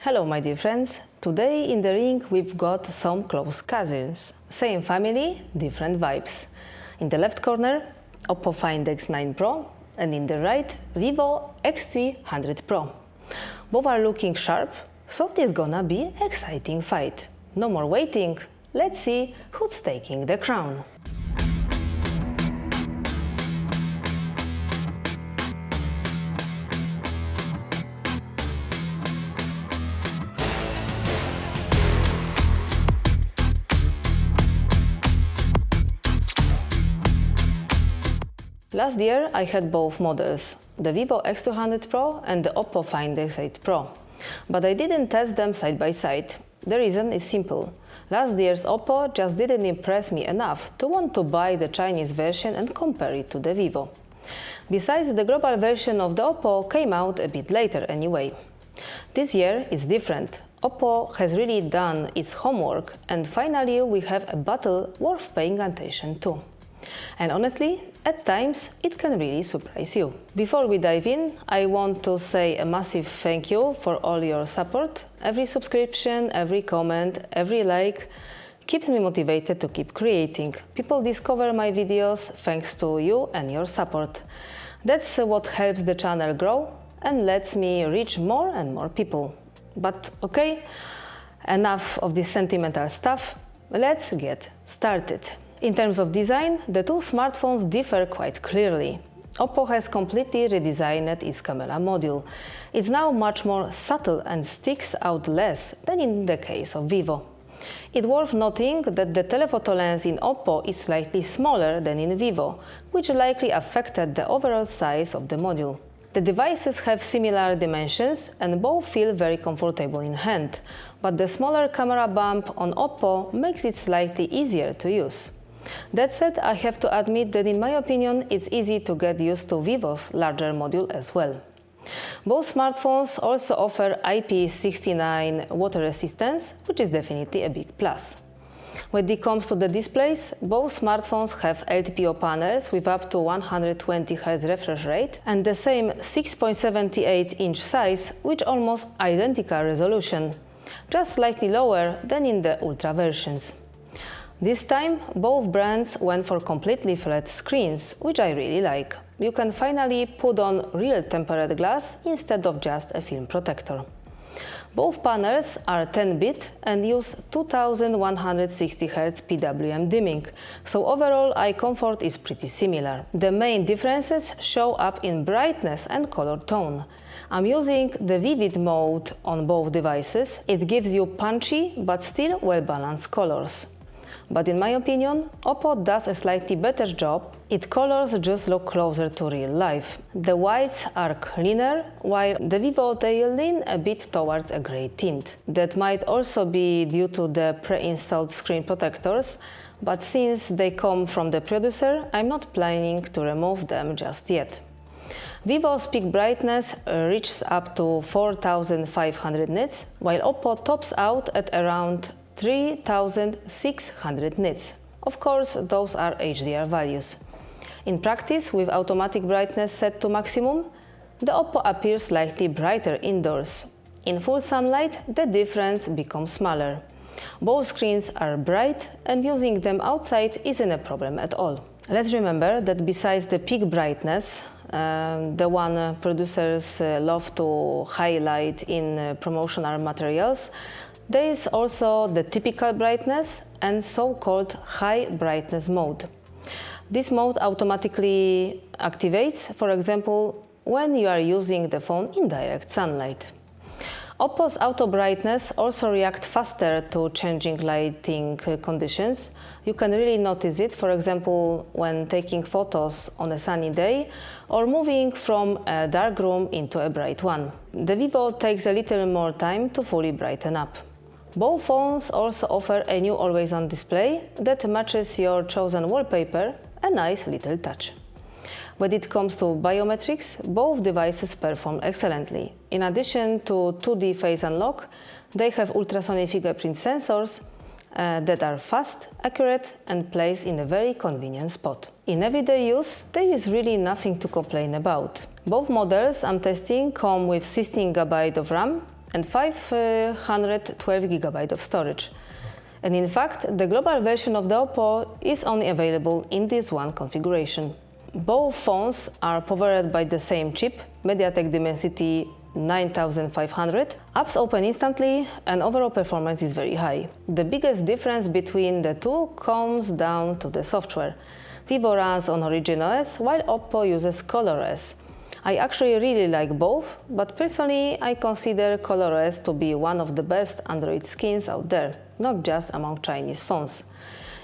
Hello my dear friends, today in the ring we've got some close cousins. Same family, different vibes. In the left corner, Oppo Find X9 Pro, and in the right, Vivo X300 Pro. Both are looking sharp, so it's gonna be exciting fight. No more waiting, let's see who's taking the crown. Last year I had both models, the Vivo X200 Pro and the Oppo Find X8 Pro. But I didn't test them side by side. The reason is simple. Last year's Oppo just didn't impress me enough to want to buy the Chinese version and compare it to the Vivo. Besides, the global version of the Oppo came out a bit later anyway. This year it's different. Oppo has really done its homework and finally we have a battle worth paying attention to. And honestly, at times it can really surprise you. Before we dive in, I want to say a massive thank you for all your support. Every subscription, every comment, every like keeps me motivated to keep creating. People discover my videos thanks to you and your support. That's what helps the channel grow and lets me reach more and more people. But okay, enough of this sentimental stuff, let's get started. In terms of design, the two smartphones differ quite clearly. Oppo has completely redesigned its camera module. It's now much more subtle and sticks out less than in the case of Vivo. It's worth noting that the telephoto lens in Oppo is slightly smaller than in Vivo, which likely affected the overall size of the module. The devices have similar dimensions and both feel very comfortable in hand, but the smaller camera bump on Oppo makes it slightly easier to use. That said, I have to admit that in my opinion it's easy to get used to Vivo's larger module as well. Both smartphones also offer IP69 water resistance, which is definitely a big plus. When it comes to the displays, both smartphones have LTPO panels with up to 120 Hz refresh rate and the same 6.78-inch size with almost identical resolution, just slightly lower than in the Ultra versions. This time, both brands went for completely flat screens, which I really like. You can finally put on real tempered glass instead of just a film protector. Both panels are 10-bit and use 2160 Hz PWM dimming, so overall eye comfort is pretty similar. The main differences show up in brightness and color tone. I'm using the Vivid mode on both devices. It gives you punchy but still well-balanced colors. But in my opinion, Oppo does a slightly better job. Its colors just look closer to real life. The whites are cleaner, while the Vivo they lean a bit towards a grey tint. That might also be due to the pre-installed screen protectors, but since they come from the producer, I'm not planning to remove them just yet. Vivo's peak brightness reaches up to 4500 nits, while Oppo tops out at around 3600 nits. Of course, those are HDR values. In practice, with automatic brightness set to maximum, the Oppo appears slightly brighter indoors. In full sunlight, the difference becomes smaller. Both screens are bright and using them outside isn't a problem at all. Let's remember that besides the peak brightness, the one producers love to highlight in promotional materials, there is also the typical brightness and so-called high brightness mode. This mode automatically activates, for example, when you are using the phone in direct sunlight. Oppo's auto brightness also reacts faster to changing lighting conditions. You can really notice it, for example, when taking photos on a sunny day or moving from a dark room into a bright one. The Vivo takes a little more time to fully brighten up. Both phones also offer a new always-on display that matches your chosen wallpaper, a nice little touch. When it comes to biometrics, both devices perform excellently. In addition to 2D face unlock, they have ultrasonic fingerprint sensors that are fast, accurate and placed in a very convenient spot. In everyday use, there is really nothing to complain about. Both models I'm testing come with 16 GB of RAM and 512GB of storage. And in fact, the global version of the Oppo is only available in this one configuration. Both phones are powered by the same chip, MediaTek Dimensity 9500. Apps open instantly and overall performance is very high. The biggest difference between the two comes down to the software. Vivo runs on Origin OS while Oppo uses ColorOS. I actually really like both, but personally I consider ColorOS to be one of the best Android skins out there, not just among Chinese phones.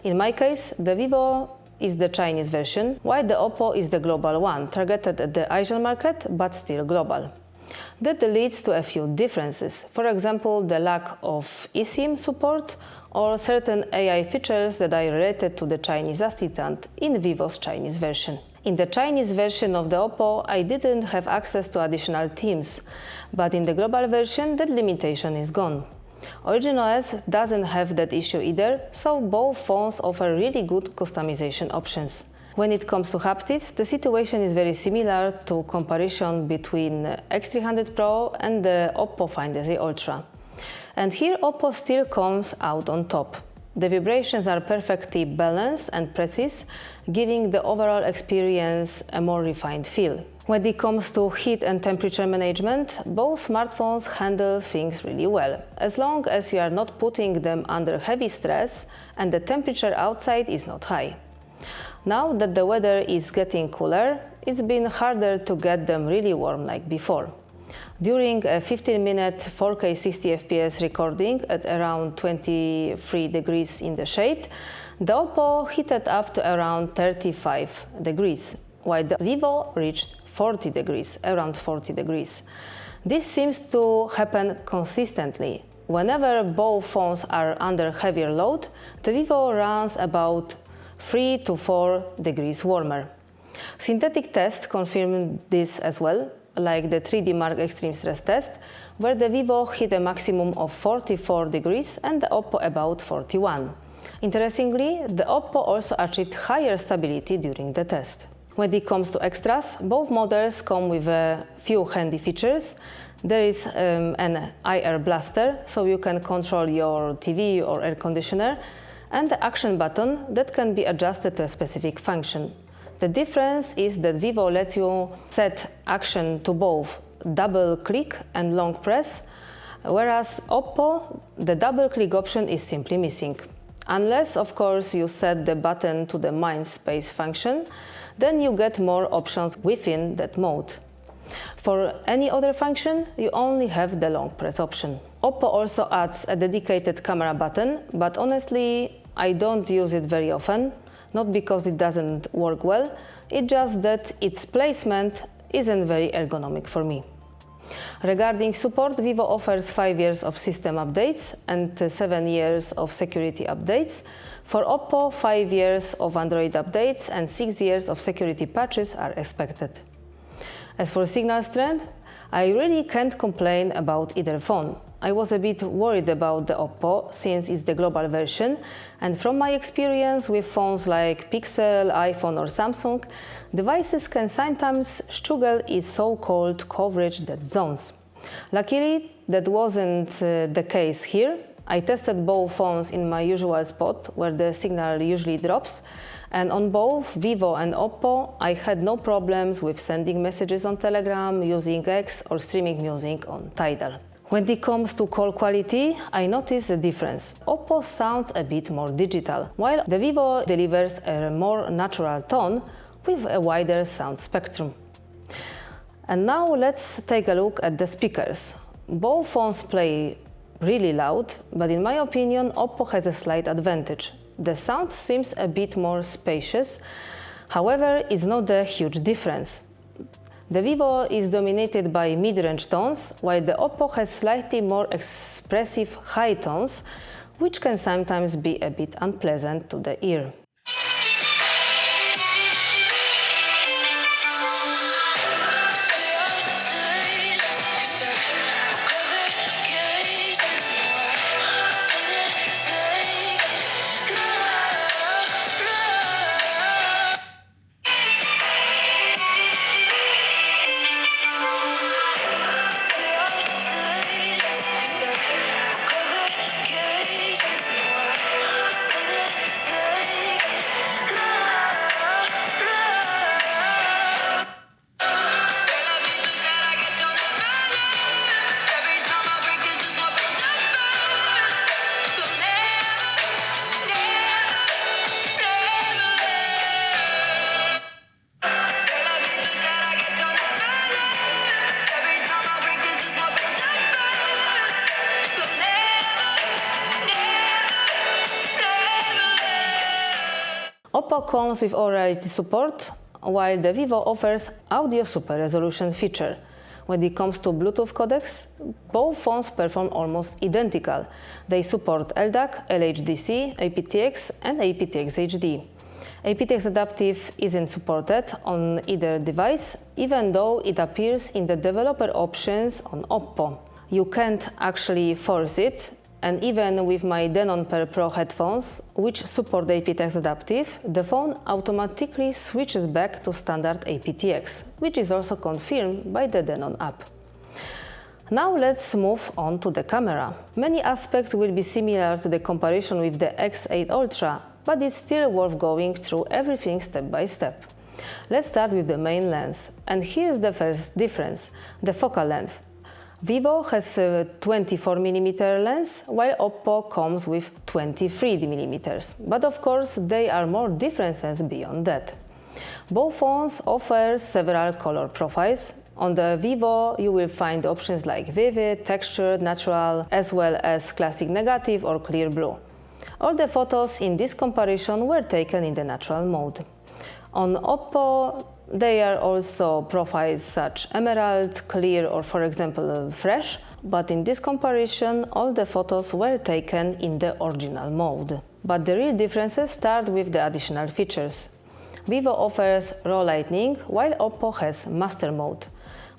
In my case, the Vivo is the Chinese version, while the Oppo is the global one, targeted at the Asian market but still global. That leads to a few differences, for example the lack of eSIM support or certain AI features that are related to the Chinese assistant in Vivo's Chinese version. In the Chinese version of the Oppo, I didn't have access to additional themes, but in the global version that limitation is gone. Origin OS doesn't have that issue either, so both phones offer really good customization options. When it comes to haptics, the situation is very similar to comparison between X300 Pro and the Oppo Find X8 Ultra. And here Oppo still comes out on top. The vibrations are perfectly balanced and precise, giving the overall experience a more refined feel. When it comes to heat and temperature management, both smartphones handle things really well, as long as you are not putting them under heavy stress and the temperature outside is not high. Now that the weather is getting cooler, it's been harder to get them really warm like before. During a 15-minute 4K 60fps recording at around 23 degrees in the shade, the Oppo heated up to around 35 degrees, while the Vivo reached 40 degrees, around 40 degrees. This seems to happen consistently. Whenever both phones are under heavier load, the Vivo runs about 3 to 4 degrees warmer. Synthetic tests confirm this as well, like the 3D Mark Extreme Stress Test, where the Vivo hit a maximum of 44 degrees and the Oppo about 41. Interestingly, the Oppo also achieved higher stability during the test. When it comes to extras, both models come with a few handy features. There is an IR blaster, so you can control your TV or air conditioner, and the action button that can be adjusted to a specific function. The difference is that Vivo lets you set action to both double click and long press, whereas Oppo, the double click option is simply missing. Unless, of course, you set the button to the mind space function, then you get more options within that mode. For any other function, you only have the long press option. Oppo also adds a dedicated camera button, but honestly, I don't use it very often. Not because it doesn't work well, it's just that its placement isn't very ergonomic for me. Regarding support, Vivo offers 5 years of system updates and 7 years of security updates. For Oppo, 5 years of Android updates and 6 years of security patches are expected. As for signal strength, I really can't complain about either phone. I was a bit worried about the Oppo since it's the global version, and from my experience with phones like Pixel, iPhone or Samsung, devices can sometimes struggle with so-called coverage dead zones. Luckily, that wasn't the case here. I tested both phones in my usual spot where the signal usually drops, and on both Vivo and Oppo I had no problems with sending messages on Telegram, using X or streaming music on Tidal. When it comes to call quality, I noticed a difference. Oppo sounds a bit more digital, while the Vivo delivers a more natural tone with a wider sound spectrum. And now let's take a look at the speakers. Both phones play really loud, but in my opinion, Oppo has a slight advantage. The sound seems a bit more spacious, however, it's not a huge difference. The Vivo is dominated by mid-range tones, while the Oppo has slightly more expressive high tones, which can sometimes be a bit unpleasant to the ear. Oppo comes with reality support, while the Vivo offers audio super resolution feature. When it comes to Bluetooth codecs, both phones perform almost identical. They support LDAC, LHDC, aptX and aptX HD. aptX Adaptive isn't supported on either device, even though it appears in the developer options on Oppo. You can't actually force it, and even with my Denon Per Pro headphones, which support aptX Adaptive, the phone automatically switches back to standard aptX, which is also confirmed by the Denon app. Now let's move on to the camera. Many aspects will be similar to the comparison with the X8 Ultra, but it's still worth going through everything step by step. Let's start with the main lens, and here's the first difference: the focal length. Vivo has a 24mm lens, while Oppo comes with 23mm, but of course there are more differences beyond that. Both phones offer several color profiles. On the Vivo you will find options like vivid, textured, natural, as well as classic negative or clear blue. All the photos in this comparison were taken in the natural mode. On Oppo, there are also profiles such emerald, clear or for example fresh, but in this comparison all the photos were taken in the original mode. But the real differences start with the additional features. Vivo offers raw lighting, while Oppo has master mode.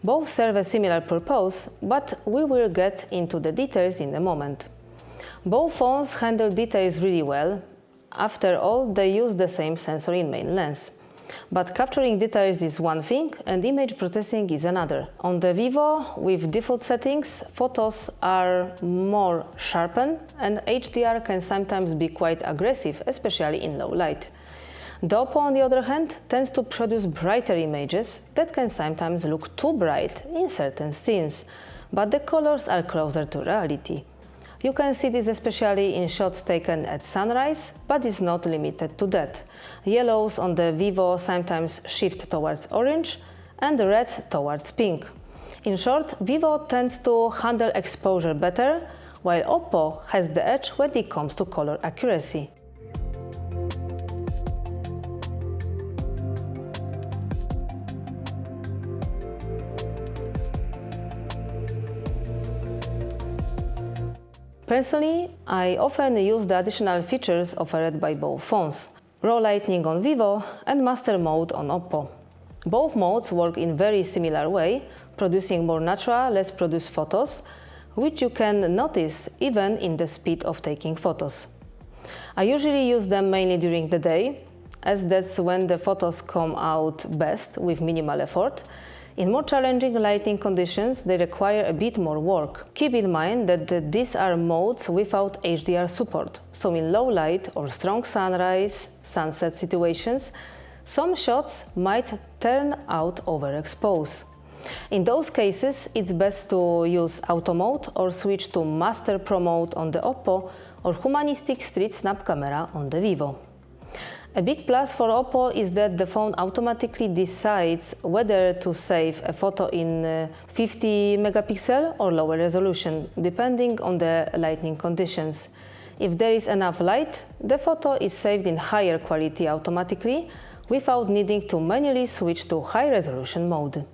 Both serve a similar purpose, but we will get into the details in a moment. Both phones handle details really well. After all, they use the same sensor in main lens. But capturing details is one thing and image processing is another. On the Vivo, with default settings, photos are more sharpened and HDR can sometimes be quite aggressive, especially in low light. The Oppo, on the other hand, tends to produce brighter images that can sometimes look too bright in certain scenes, but the colors are closer to reality. You can see this especially in shots taken at sunrise, but it's not limited to that. Yellows on the Vivo sometimes shift towards orange and reds towards pink. In short, Vivo tends to handle exposure better, while Oppo has the edge when it comes to color accuracy. Personally, I often use the additional features offered by both phones: raw lighting on Vivo and master mode on Oppo. Both modes work in very similar way, producing more natural, less produced photos, which you can notice even in the speed of taking photos. I usually use them mainly during the day, as that's when the photos come out best with minimal effort. In more challenging lighting conditions, they require a bit more work. Keep in mind that these are modes without HDR support, so in low light or strong sunrise, sunset situations, some shots might turn out overexposed. In those cases, it's best to use auto mode or switch to Master Pro mode on the Oppo or humanistic street snap camera on the Vivo. A big plus for Oppo is that the phone automatically decides whether to save a photo in 50 megapixel or lower resolution, depending on the lighting conditions. If there is enough light, the photo is saved in higher quality automatically, without needing to manually switch to high resolution mode.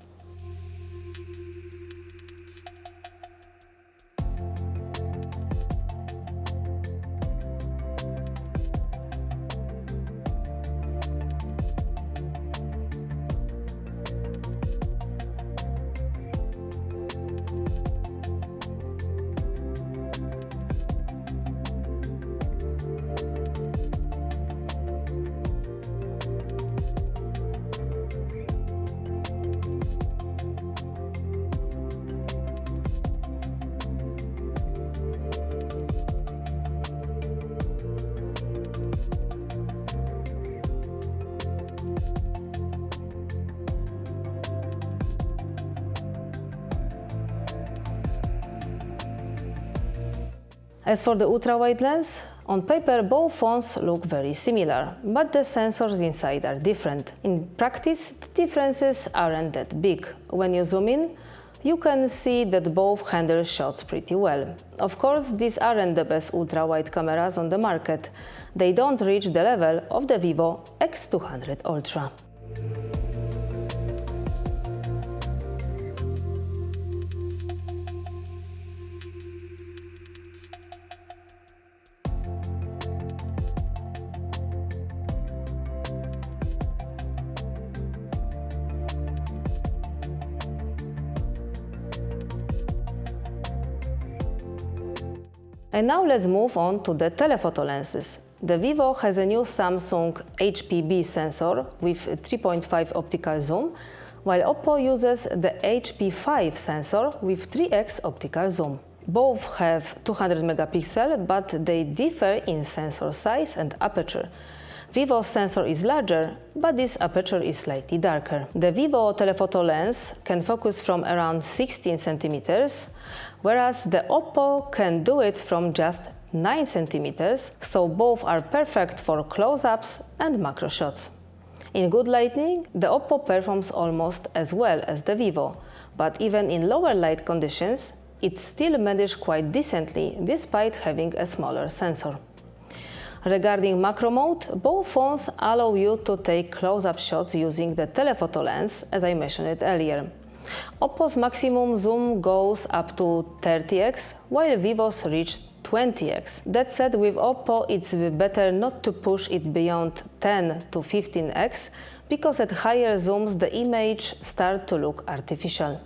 As for the ultra-wide lens, on paper both phones look very similar, but the sensors inside are different. In practice, the differences aren't that big. When you zoom in, you can see that both handle shots pretty well. Of course, these aren't the best ultra-wide cameras on the market. They don't reach the level of the Vivo X200 Ultra. And now let's move on to the telephoto lenses. The Vivo has a new Samsung HPB sensor with 3.5 optical zoom, while Oppo uses the HP5 sensor with 3x optical zoom. Both have 200 megapixel, but they differ in sensor size and aperture. Vivo's sensor is larger, but this aperture is slightly darker. The Vivo telephoto lens can focus from around 16 centimeters, whereas the Oppo can do it from just 9 centimeters, so both are perfect for close-ups and macro shots. In good lighting, the Oppo performs almost as well as the Vivo, but even in lower light conditions, it still manages quite decently despite having a smaller sensor. Regarding macro mode, both phones allow you to take close-up shots using the telephoto lens, as I mentioned it earlier. Oppo's maximum zoom goes up to 30x, while Vivo's reaches 20x. That said, with Oppo it's better not to push it beyond 10 to 15x, because at higher zooms the image starts to look artificial.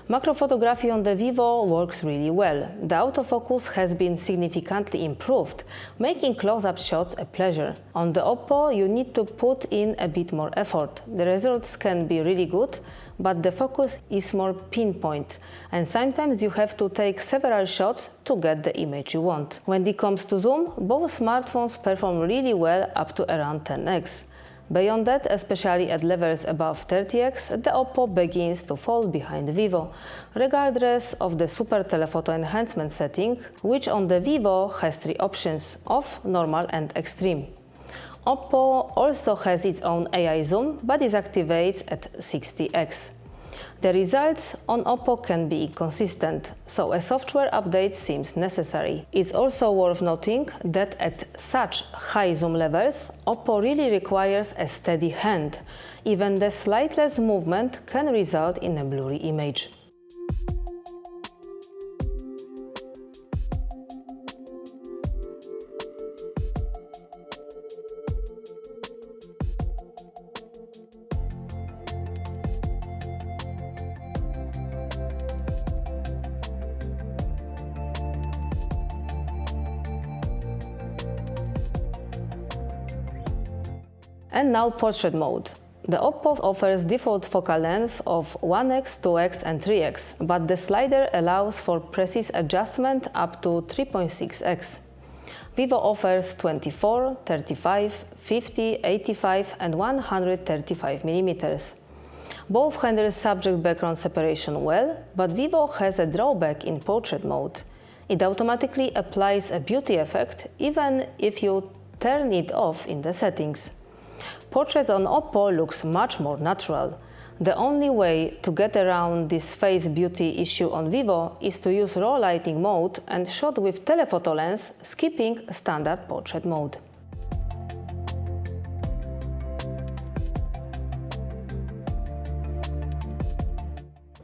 Macro photography on the Vivo works really well. The autofocus has been significantly improved, making close-up shots a pleasure. On the Oppo, you need to put in a bit more effort. The results can be really good, but the focus is more pinpoint, and sometimes you have to take several shots to get the image you want. When it comes to zoom, both smartphones perform really well up to around 10x. Beyond that, especially at levels above 30x, the Oppo begins to fall behind Vivo, regardless of the super telephoto enhancement setting, which on the Vivo has 3 options: off, normal and extreme. Oppo also has its own AI zoom, but it activates at 60x. The results on Oppo can be inconsistent, so a software update seems necessary. It's also worth noting that at such high zoom levels, Oppo really requires a steady hand. Even the slightest movement can result in a blurry image. And now portrait mode. The Oppo offers default focal length of 1x, 2x and 3x, but the slider allows for precise adjustment up to 3.6x. Vivo offers 24, 35, 50, 85 and 135 mm. Both handle subject background separation well, but Vivo has a drawback in portrait mode. It automatically applies a beauty effect even if you turn it off in the settings. Portrait on Oppo looks much more natural. The only way to get around this face beauty issue on Vivo is to use raw lighting mode and shot with telephoto lens, skipping standard portrait mode.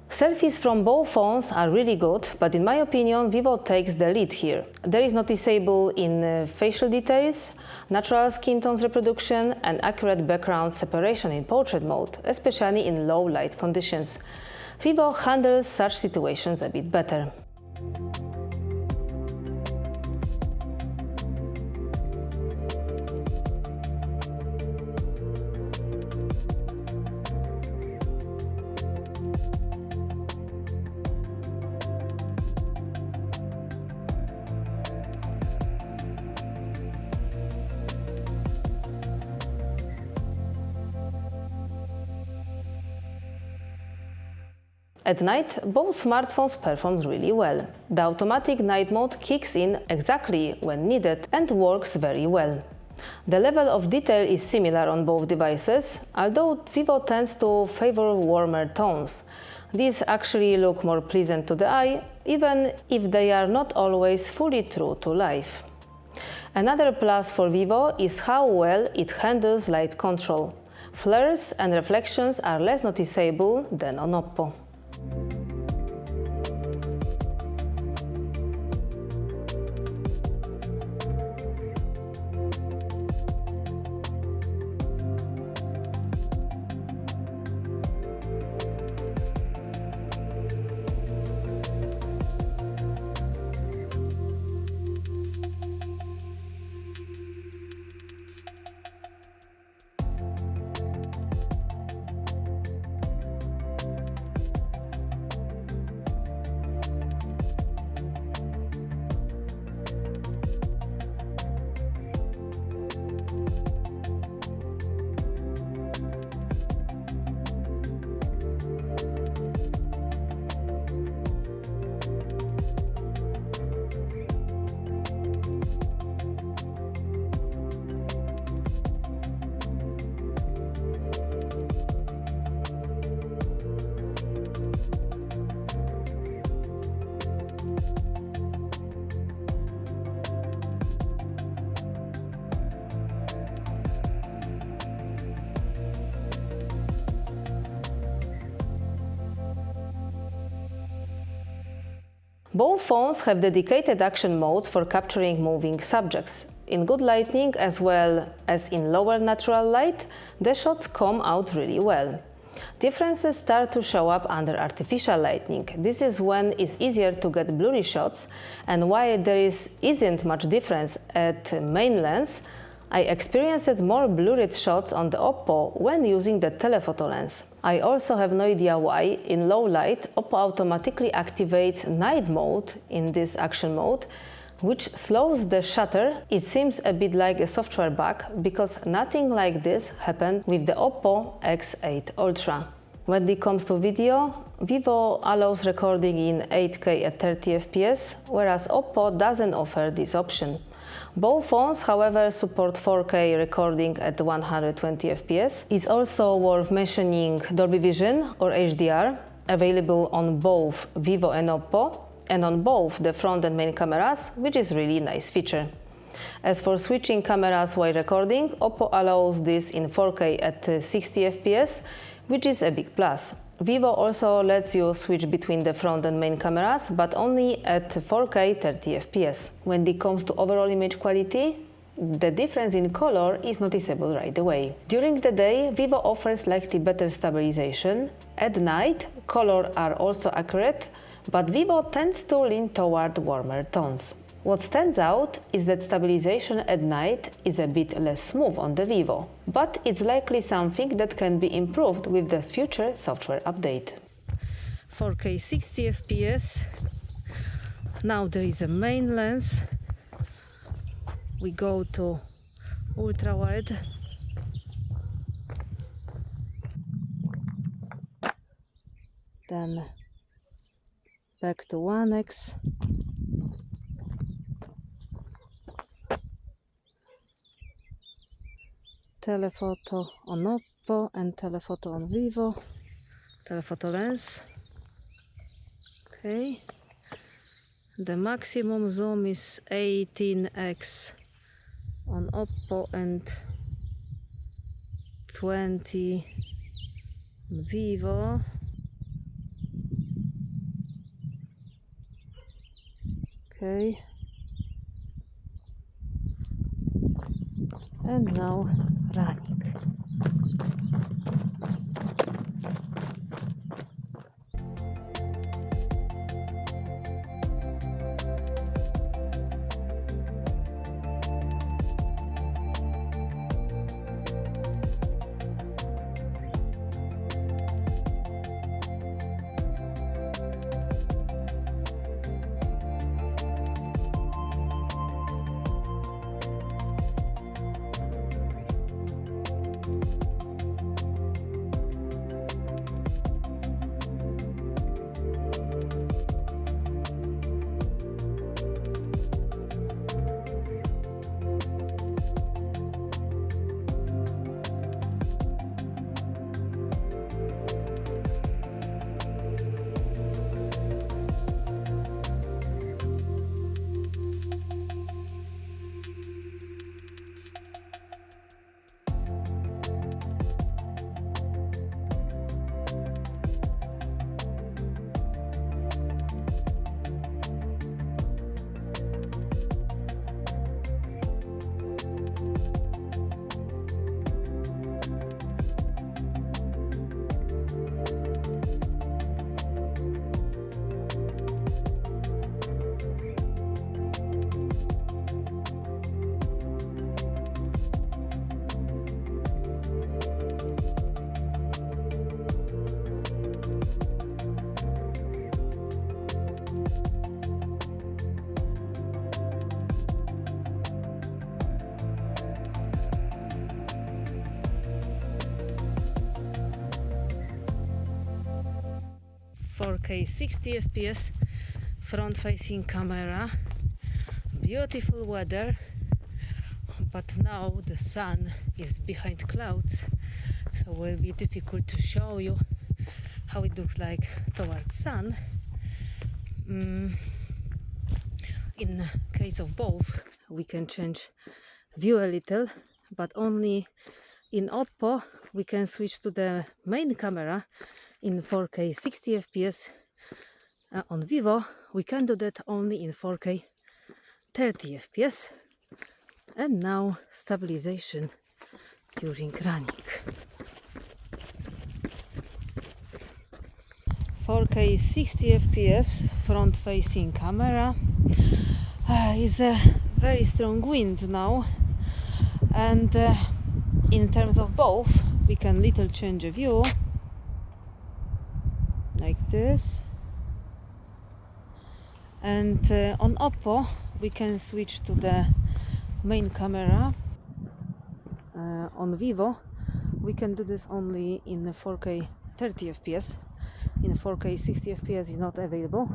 Selfies from both phones are really good, but in my opinion, Vivo takes the lead here. There is noticeable in facial details, natural skin tones reproduction and accurate background separation in portrait mode, especially in low light conditions. Vivo handles such situations a bit better. At night, both smartphones perform really well. The automatic night mode kicks in exactly when needed and works very well. The level of detail is similar on both devices, although Vivo tends to favor warmer tones. These actually look more pleasant to the eye, even if they are not always fully true to life. Another plus for Vivo is how well it handles light control. Flares and reflections are less noticeable than on Oppo. Both phones have dedicated action modes for capturing moving subjects. In good lighting as well as in lower natural light, the shots come out really well. Differences start to show up under artificial lighting. This is when it's easier to get blurry shots, and while there isn't much difference at main lens, I experienced more blurred shots on the Oppo when using the telephoto lens. I also have no idea why, in low light, Oppo automatically activates night mode in this action mode, which slows the shutter. It seems a bit like a software bug, because nothing like this happened with the Oppo X8 Ultra. When it comes to video, Vivo allows recording in 8K at 30 fps, whereas Oppo doesn't offer this option. Both phones, however, support 4K recording at 120 fps. It's also worth mentioning Dolby Vision or HDR, available on both Vivo and Oppo, and on both the front and main cameras, which is really nice feature. As for switching cameras while recording, Oppo allows this in 4K at 60 fps, which is a big plus. Vivo also lets you switch between the front and main cameras, but only at 4K 30 fps. When it comes to overall image quality, the difference in color is noticeable right away. During the day, Vivo offers slightly better stabilization. At night, colors are also accurate, but Vivo tends to lean toward warmer tones. What stands out is that stabilization at night is a bit less smooth on the Vivo, but it's likely something that can be improved with the future software update. 4K 60 fps. Now there is a main lens. We go to ultra wide. Then back to 1x. Telephoto on Oppo and telephoto on Vivo. Telephoto lens. Okay. The maximum zoom is 18x on Oppo and 20 on Vivo. Okay. And now running. 4K 60 FPS front-facing camera, beautiful weather, but now the sun is behind clouds, so it will be difficult to show you how it looks like towards sun. In case of both, we can change view a little, but only in Oppo we can switch to the main camera in 4K 60 FPS. On Vivo we can do that only in 4K 30 FPS. And now stabilization during running. 4K 60 FPS front-facing camera is a very strong wind now, and in terms of both we can little change a view like this, and on Oppo we can switch to the main camera. On Vivo we can do this only in 4K 30 FPS. In 4K 60 FPS is not available.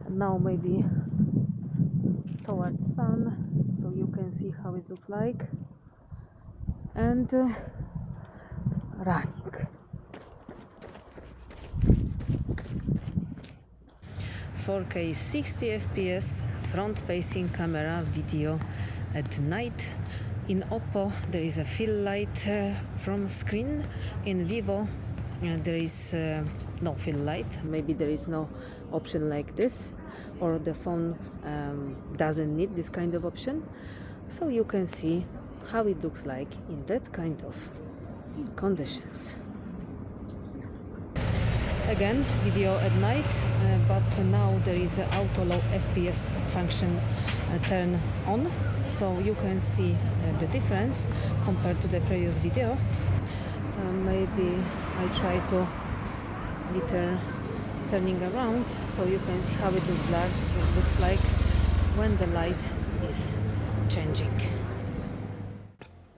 And now maybe towards sun, so you can see how it looks like, and running. 4K 60 FPS front-facing camera video at night. In Oppo there is a fill light from screen. In Vivo there is no fill light. Maybe there is no option like this, or the phone doesn't need this kind of option, so you can see how it looks like in that kind of conditions. Again, video at night, but now there is an auto low FPS function turn on, so you can see the difference compared to the previous video. Maybe I try to little turning around, so you can see how it looks like when the light is changing.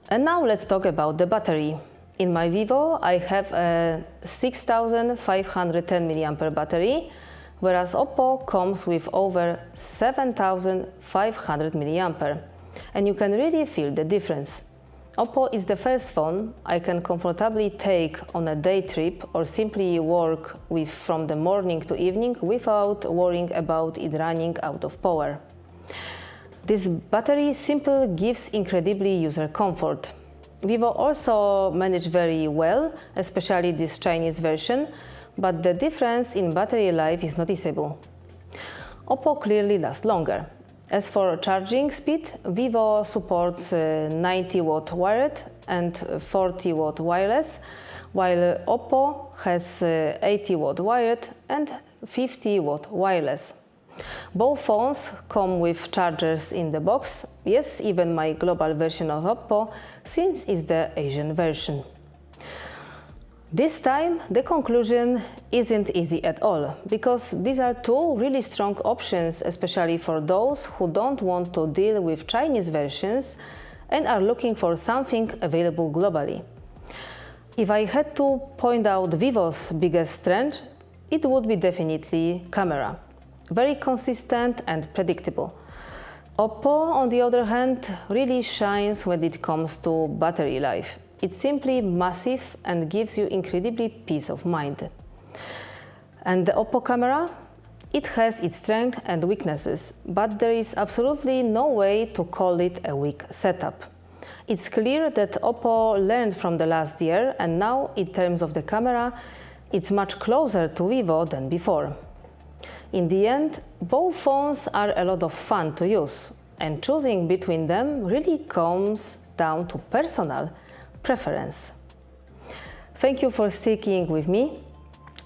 And now let's talk about the battery. In my Vivo I have a 6510 mAh battery, whereas Oppo comes with over 7500 mAh, and you can really feel the difference. Oppo is the first phone I can comfortably take on a day trip or simply work with from the morning to evening without worrying about it running out of power. This battery simply gives incredibly user comfort. Vivo also managed very well, especially this Chinese version, but the difference in battery life is noticeable. Oppo clearly lasts longer. As for charging speed, Vivo supports 90-watt wired and 40-watt wireless, while Oppo has 80-watt wired and 50-watt wireless. Both phones come with chargers in the box, yes, even my global version of Oppo, since it's the Asian version. This time the conclusion isn't easy at all, because these are two really strong options, especially for those who don't want to deal with Chinese versions and are looking for something available globally. If I had to point out Vivo's biggest strength, it would be definitely camera. Very consistent and predictable. Oppo, on the other hand, really shines when it comes to battery life. It's simply massive and gives you incredibly peace of mind. And the Oppo camera? It has its strengths and weaknesses, but there is absolutely no way to call it a weak setup. It's clear that Oppo learned from the last year, and now, in terms of the camera, it's much closer to Vivo than before. In the end, both phones are a lot of fun to use, and choosing between them really comes down to personal preference. Thank you for sticking with me.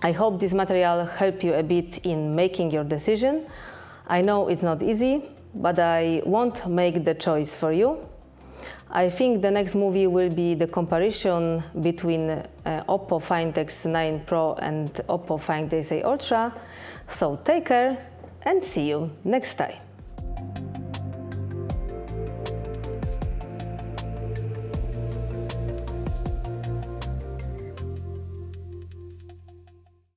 I hope this material helped you a bit in making your decision. I know it's not easy, but I won't make the choice for you. I think the next movie will be the comparison between Oppo Find X9 Pro and Oppo Find X8 Ultra. So take care and see you next time.